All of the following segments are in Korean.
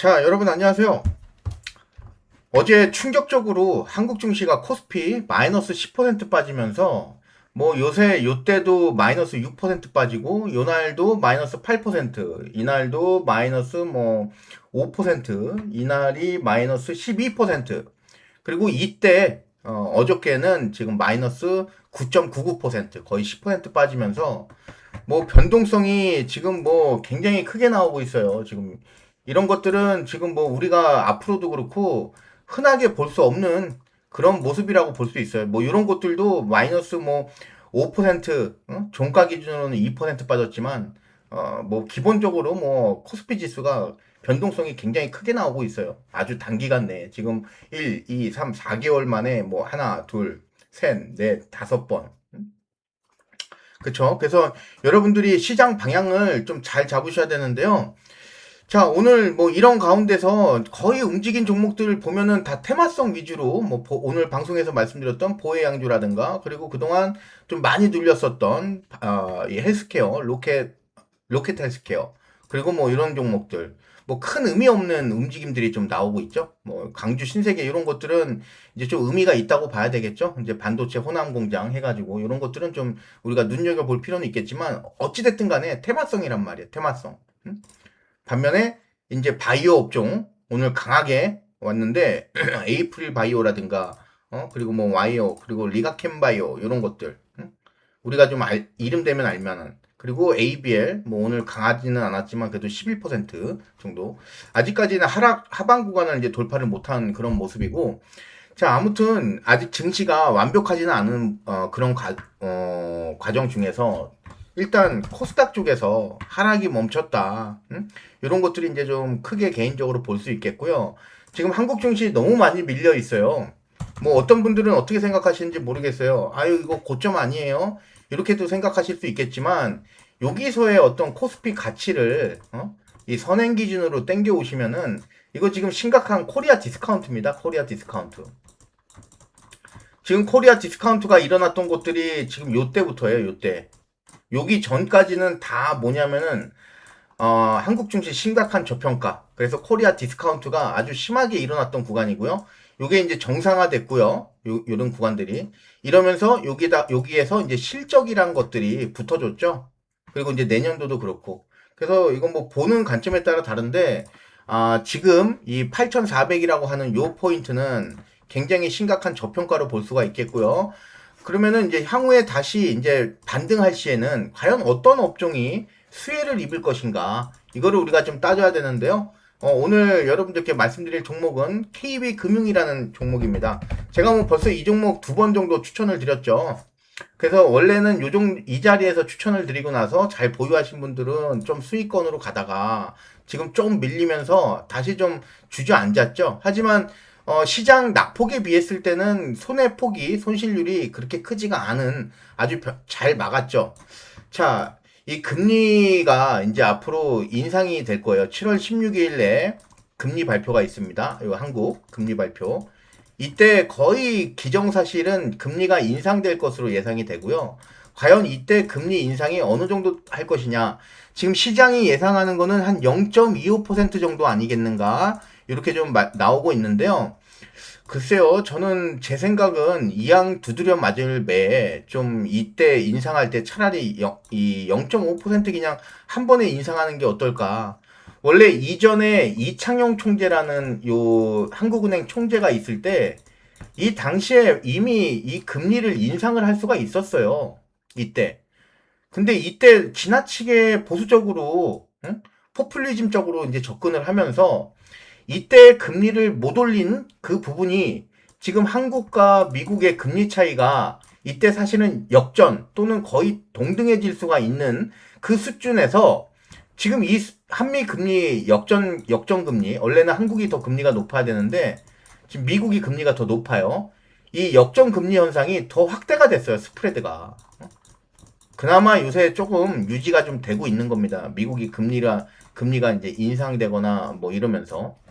자, 여러분 안녕하세요. 어제 충격적으로 한국 증시가 코스피 마이너스 10% 빠지면서 뭐 요새 요때도 마이너스 6% 빠지고 요날도 마이너스 8%, 이날도 마이너스 뭐 5%, 이날이 마이너스 12%, 그리고 이때 어저께는 지금 마이너스 9.99% 거의 10% 빠지면서 뭐 변동성이 지금 뭐 굉장히 크게 나오고 있어요. 지금 이런 것들은 지금 뭐 우리가 앞으로도 그렇고 흔하게 볼 수 없는 그런 모습이라고 볼 수 있어요. 뭐 이런 것들도 마이너스 뭐 5%, 종가 기준으로는 2% 빠졌지만 뭐 기본적으로 뭐 코스피 지수가 변동성이 굉장히 크게 나오고 있어요. 아주 단기간 내에 지금 1, 2, 3, 4개월 만에 뭐 하나, 둘, 셋, 넷, 다섯 번. 그쵸? 그래서 여러분들이 시장 방향을 좀 잘 잡으셔야 되는데요. 자, 오늘 뭐 이런 가운데서 거의 움직인 종목들을 보면은 다 테마성 위주로 뭐 오늘 방송에서 말씀드렸던 보혜양주라든가 그리고 그동안 좀 많이 눌렸었던 이 헬스케어, 로켓 헬스케어 그리고 뭐 이런 종목들 뭐 큰 의미 없는 움직임들이 좀 나오고 있죠. 뭐 강주 신세계 이런 것들은 이제 좀 의미가 있다고 봐야 되겠죠. 이제 반도체 호남 공장 해가지고 이런 것들은 좀 우리가 눈여겨 볼 필요는 있겠지만 어찌 됐든 간에 테마성이란 말이에요. 테마성. 반면에 이제 바이오 업종 오늘 강하게 왔는데 에이프릴 바이오라든가 그리고 뭐 와이오 그리고 리가캠 바이오 이런 것들 우리가 좀 이름 되면 알만한 그리고 ABL 뭐 오늘 강하지는 않았지만 그래도 11% 정도 아직까지는 하방 구간을 이제 돌파를 못한 그런 모습이고 자 아무튼 아직 증시가 완벽하지는 않은 그런 과정 중에서 일단 코스닥 쪽에서 하락이 멈췄다. 이런 것들이 이제 좀 크게 개인적으로 볼 수 있겠고요. 지금 한국 증시 너무 많이 밀려 있어요. 뭐 어떤 분들은 어떻게 생각하시는지 모르겠어요. 아유 이거 고점 아니에요. 이렇게도 생각하실 수 있겠지만 여기서의 어떤 코스피 가치를 이 선행 기준으로 땡겨 오시면은 이거 지금 심각한 코리아 디스카운트입니다. 코리아 디스카운트. 지금 코리아 디스카운트가 일어났던 곳들이 지금 요때부터예요. 요때. 여기 전까지는 다 뭐냐면은 한국 증시 심각한 저평가. 그래서 코리아 디스카운트가 아주 심하게 일어났던 구간이고요. 요게 이제 정상화됐고요. 요런 구간들이 이러면서 여기에서 이제 실적이란 것들이 붙어줬죠. 그리고 이제 내년도도 그렇고. 그래서 이건 뭐 보는 관점에 따라 다른데 지금 이 8,400이라고 하는 요 포인트는 굉장히 심각한 저평가로 볼 수가 있겠고요. 그러면은 이제 향후에 다시 이제 반등할 시에는 과연 어떤 업종이 수혜를 입을 것인가 이거를 우리가 좀 따져야 되는데요. 오늘 여러분들께 말씀드릴 종목은 KB금융이라는 종목입니다. 제가 뭐 벌써 이 종목 2번 정도 추천을 드렸죠. 그래서 원래는 이 자리에서 추천을 드리고 나서 잘 보유하신 분들은 좀 수익권으로 가다가 지금 좀 밀리면서 다시 좀 주저앉았죠. 하지만 시장 낙폭에 비했을 때는 손실률이 그렇게 크지가 않은 아주 잘 막았죠. 자, 이 금리가 이제 앞으로 인상이 될 거예요. 7월 16일에 금리 발표가 있습니다. 이 한국 금리 발표. 이때 거의 기정사실은 금리가 인상될 것으로 예상이 되고요. 과연 이때 금리 인상이 어느 정도 할 것이냐. 지금 시장이 예상하는 거는 한 0.25% 정도 아니겠는가. 이렇게 좀 나오고 있는데요. 글쎄요, 저는 제 생각은 이왕 두드려 맞을 매 좀 이때 인상할 때 차라리 이 0.5% 그냥 한 번에 인상하는 게 어떨까. 원래 이전에 이창용 총재라는 요 한국은행 총재가 있을 때 이 당시에 이미 이 금리를 인상을 할 수가 있었어요. 이때. 근데 이때 지나치게 보수적으로, 포퓰리즘적으로 이제 접근을 하면서 이때 금리를 못 올린 그 부분이 지금 한국과 미국의 금리 차이가 이때 사실은 역전 또는 거의 동등해질 수가 있는 그 수준에서 지금 이 한미 금리 역전 금리 원래는 한국이 더 금리가 높아야 되는데 지금 미국이 금리가 더 높아요. 이 역전 금리 현상이 더 확대가 됐어요. 스프레드가. 그나마 요새 조금 유지가 좀 되고 있는 겁니다. 미국이 금리가 이제 인상되거나 뭐 이러면서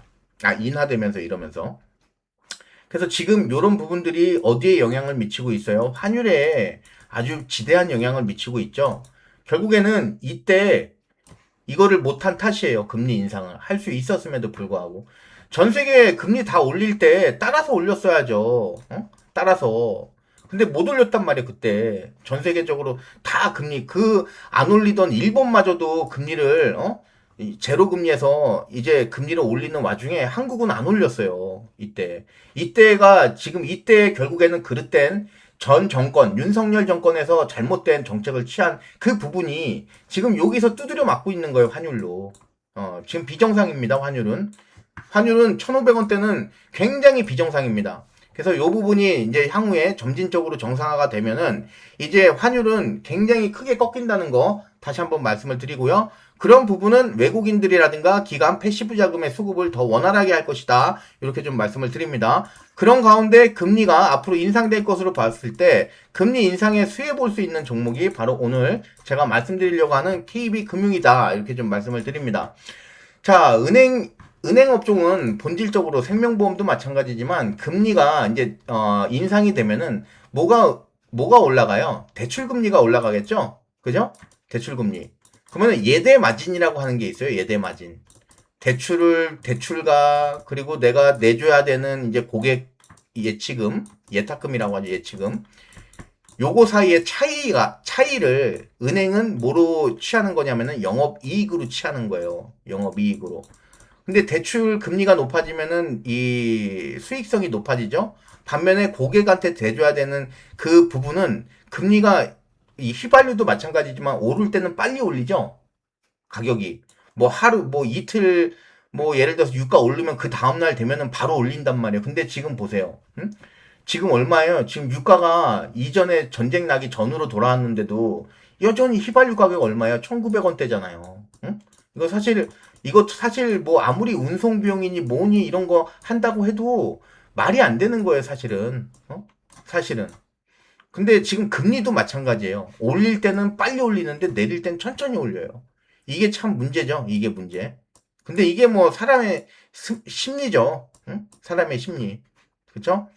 인하되면서 이러면서. 그래서 지금 이런 부분들이 어디에 영향을 미치고 있어요? 환율에 아주 지대한 영향을 미치고 있죠. 결국에는 이때 이거를 못한 탓이에요. 금리 인상을. 할 수 있었음에도 불구하고. 전 세계 금리 다 올릴 때 따라서 올렸어야죠. 어? 따라서. 근데 못 올렸단 말이에요, 그때. 전 세계적으로 다 금리, 안 올리던 일본마저도 금리를, 제로 금리에서 이제 금리를 올리는 와중에 한국은 안 올렸어요. 이때. 이때 결국에는 그릇된 전 정권, 윤석열 정권에서 잘못된 정책을 취한 그 부분이 지금 여기서 두드려 맞고 있는 거예요, 환율로. 지금 비정상입니다, 환율은. 환율은 1,500원대는 굉장히 비정상입니다. 그래서 이 부분이 이제 향후에 점진적으로 정상화가 되면은 이제 환율은 굉장히 크게 꺾인다는 거 다시 한번 말씀을 드리고요. 그런 부분은 외국인들이라든가 기관 패시브 자금의 수급을 더 원활하게 할 것이다. 이렇게 좀 말씀을 드립니다. 그런 가운데 금리가 앞으로 인상될 것으로 봤을 때 금리 인상에 수혜 볼 수 있는 종목이 바로 오늘 제가 말씀드리려고 하는 KB금융이다. 이렇게 좀 말씀을 드립니다. 자, 은행 업종은 본질적으로 생명보험도 마찬가지지만 금리가 이제 인상이 되면은 뭐가 올라가요? 대출금리가 올라가겠죠? 그죠? 대출금리. 그러면 예대 마진이라고 하는 게 있어요. 예대 마진. 대출가 그리고 내가 내줘야 되는 이제 고객 예치금, 예탁금이라고 하죠. 예치금. 요거 사이의 차이를 은행은 뭐로 취하는 거냐면은 영업이익으로 취하는 거예요. 영업이익으로. 근데 대출 금리가 높아지면은 이 수익성이 높아지죠. 반면에 고객한테 대줘야 되는 그 부분은 금리가 이 휘발유도 마찬가지지만 오를 때는 빨리 올리죠. 가격이 뭐 하루 뭐 이틀 뭐 예를 들어서 유가 오르면 그 다음날 되면은 바로 올린단 말이에요. 근데 지금 보세요. 응? 지금 얼마예요? 지금 유가가 이전에 전쟁 나기 전으로 돌아왔는데도 여전히 휘발유 가격 얼마예요? 1,900원대잖아요. 응? 이거 사실 뭐 아무리 운송 비용이니 뭐니 이런 거 한다고 해도 말이 안 되는 거예요, 사실은. 사실은. 근데 지금 금리도 마찬가지예요. 올릴 때는 빨리 올리는데 내릴 땐 천천히 올려요. 이게 참 문제죠. 이게 문제. 근데 이게 뭐 사람의 심리죠. 응? 사람의 심리. 그쵸?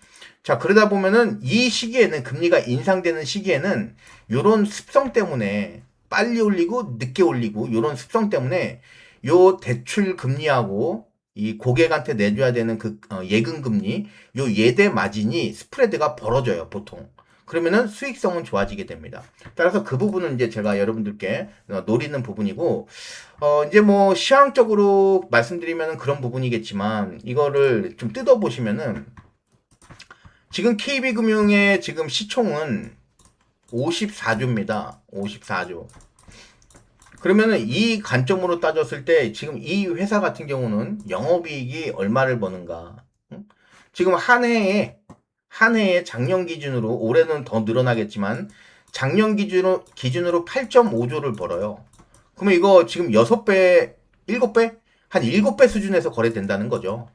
자, 그러다 보면은 이 시기에는 금리가 인상되는 시기에는 요런 습성 때문에 빨리 올리고 늦게 올리고 요런 습성 때문에 요 대출 금리하고 이 고객한테 내줘야 되는 예금 금리 요 예대 마진이 스프레드가 벌어져요, 보통. 그러면은 수익성은 좋아지게 됩니다. 따라서 그 부분은 이제 제가 여러분들께 노리는 부분이고, 이제 뭐 시황적으로 말씀드리면 그런 부분이겠지만, 이거를 좀 뜯어보시면은, 지금 KB금융의 지금 시총은 54조입니다. 54조. 그러면은 이 관점으로 따졌을 때 지금 이 회사 같은 경우는 영업이익이 얼마를 버는가? 지금 한 해에 작년 기준으로 올해는 더 늘어나겠지만 작년 기준으로 8.5조를 벌어요. 그러면 이거 지금 6배, 7배? 한 7배 수준에서 거래된다는 거죠.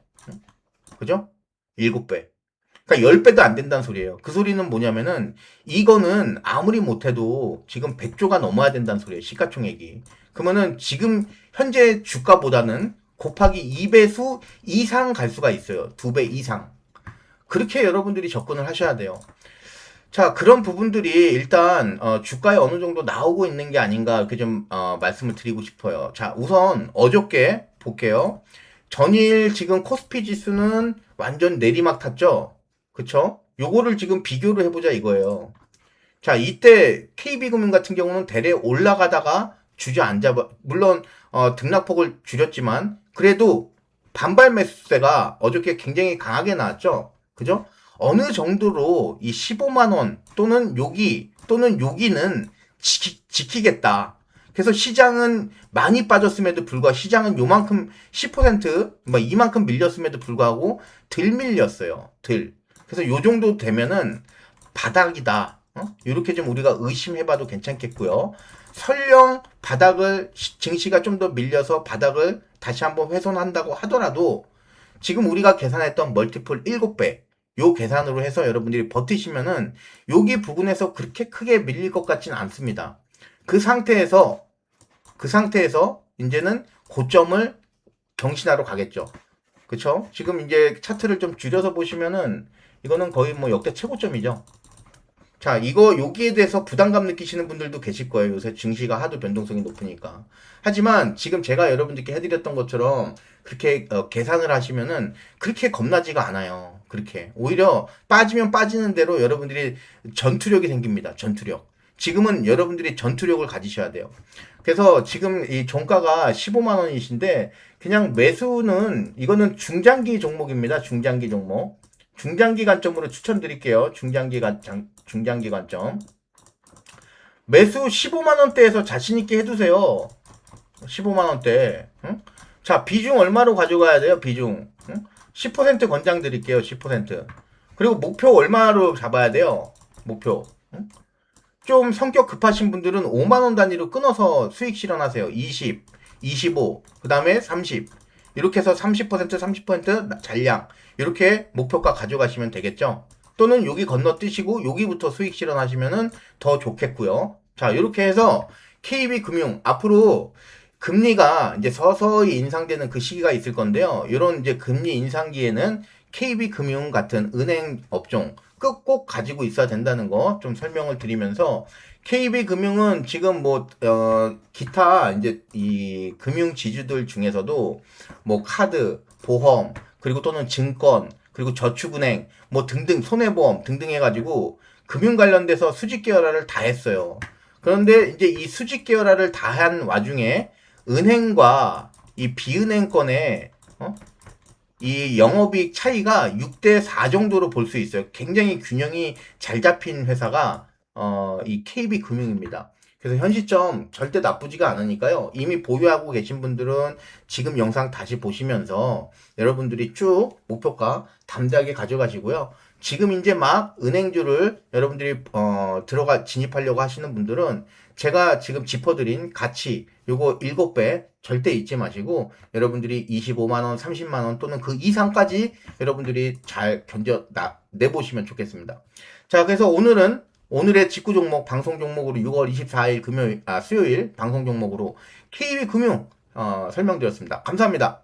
그죠? 7배. 그러니까 10배도 안 된다는 소리예요. 그 소리는 뭐냐면은 이거는 아무리 못해도 지금 100조가 넘어야 된다는 소리예요. 시가총액이. 그러면은 지금 현재 주가보다는 곱하기 2배수 이상 갈 수가 있어요. 2배 이상. 그렇게 여러분들이 접근을 하셔야 돼요. 자, 그런 부분들이 일단 주가에 어느 정도 나오고 있는 게 아닌가 이렇게 좀 말씀을 드리고 싶어요. 자, 우선 어저께 볼게요. 전일 지금 코스피 지수는 완전 내리막 탔죠? 그쵸? 요거를 지금 비교를 해보자 이거예요. 자, 이때 KB금융 같은 경우는 대래 올라가다가 주저앉아, 물론 등락폭을 줄였지만 그래도 반발 매수세가 어저께 굉장히 강하게 나왔죠? 그죠? 어느 정도로 이 15만 원 또는 여기는 지키겠다. 그래서 시장은 많이 빠졌음에도 불구하고 시장은 요만큼 10%뭐 이만큼 밀렸음에도 불구하고 덜 밀렸어요. 덜. 그래서 요 정도 되면은 바닥이다. 이렇게 좀 우리가 의심해봐도 괜찮겠고요. 설령 증시가 좀 더 밀려서 바닥을 다시 한번 훼손한다고 하더라도 지금 우리가 계산했던 멀티플 7배 요 계산으로 해서 여러분들이 버티시면은 여기 부분에서 그렇게 크게 밀릴 것 같지는 않습니다. 그 상태에서 이제는 고점을 경신하러 가겠죠. 그쵸? 지금 이제 차트를 좀 줄여서 보시면은 이거는 거의 뭐 역대 최고점이죠. 자, 이거 여기에 대해서 부담감 느끼시는 분들도 계실 거예요. 요새 증시가 하도 변동성이 높으니까. 하지만 지금 제가 여러분들께 해드렸던 것처럼 그렇게 계산을 하시면은 그렇게 겁나지가 않아요. 그렇게. 오히려 빠지면 빠지는 대로 여러분들이 전투력이 생깁니다. 전투력. 지금은 여러분들이 전투력을 가지셔야 돼요. 그래서 지금 이 종가가 15만 원이신데 그냥 매수는 이거는 중장기 종목입니다. 중장기 종목. 중장기 관점으로 추천드릴게요. 중장기 관점. 매수 15만 원대에서 자신 있게 해두세요. 15만 원대. 응? 자, 비중 얼마로 가져가야 돼요? 비중. 응? 10% 권장 드릴게요. 10%. 그리고 목표 얼마로 잡아야 돼요? 목표. 응? 좀 성격 급하신 분들은 5만 원 단위로 끊어서 수익 실현하세요. 20, 25, 그 다음에 30. 이렇게 해서 30%, 30% 잔량. 이렇게 목표가 가져가시면 되겠죠. 또는 여기 건너뛰시고 여기부터 수익 실현하시면은 더 좋겠고요. 자, 이렇게 해서 KB금융 앞으로 금리가 이제 서서히 인상되는 그 시기가 있을 건데요. 이런 이제 금리 인상기에는 KB금융 같은 은행 업종 꼭 가지고 있어야 된다는 거 좀 설명을 드리면서 KB금융은 지금 기타 이제 이 금융 지주들 중에서도 뭐 카드, 보험, 그리고 또는 증권, 그리고 저축은행 등등 손해보험 등등 해가지고 금융 관련돼서 수직 계열화를 다 했어요. 그런데 이제 이 수직 계열화를 다 한 와중에 은행과 이 비은행권의 이 영업이익 차이가 6대4 정도로 볼 수 있어요. 굉장히 균형이 잘 잡힌 회사가 이 KB금융입니다. 그래서 현 시점 절대 나쁘지가 않으니까요. 이미 보유하고 계신 분들은 지금 영상 다시 보시면서 여러분들이 쭉 목표가 담대하게 가져가시고요. 지금 이제 막 은행주를 여러분들이 진입하려고 하시는 분들은 제가 지금 짚어드린 가치 요거 7배 절대 잊지 마시고 여러분들이 25만원, 30만원 또는 그 이상까지 여러분들이 잘 내보시면 좋겠습니다. 자, 그래서 오늘의 직구 종목, 방송 종목으로 6월 24일 수요일 방송 종목으로 KB금융 설명드렸습니다. 감사합니다.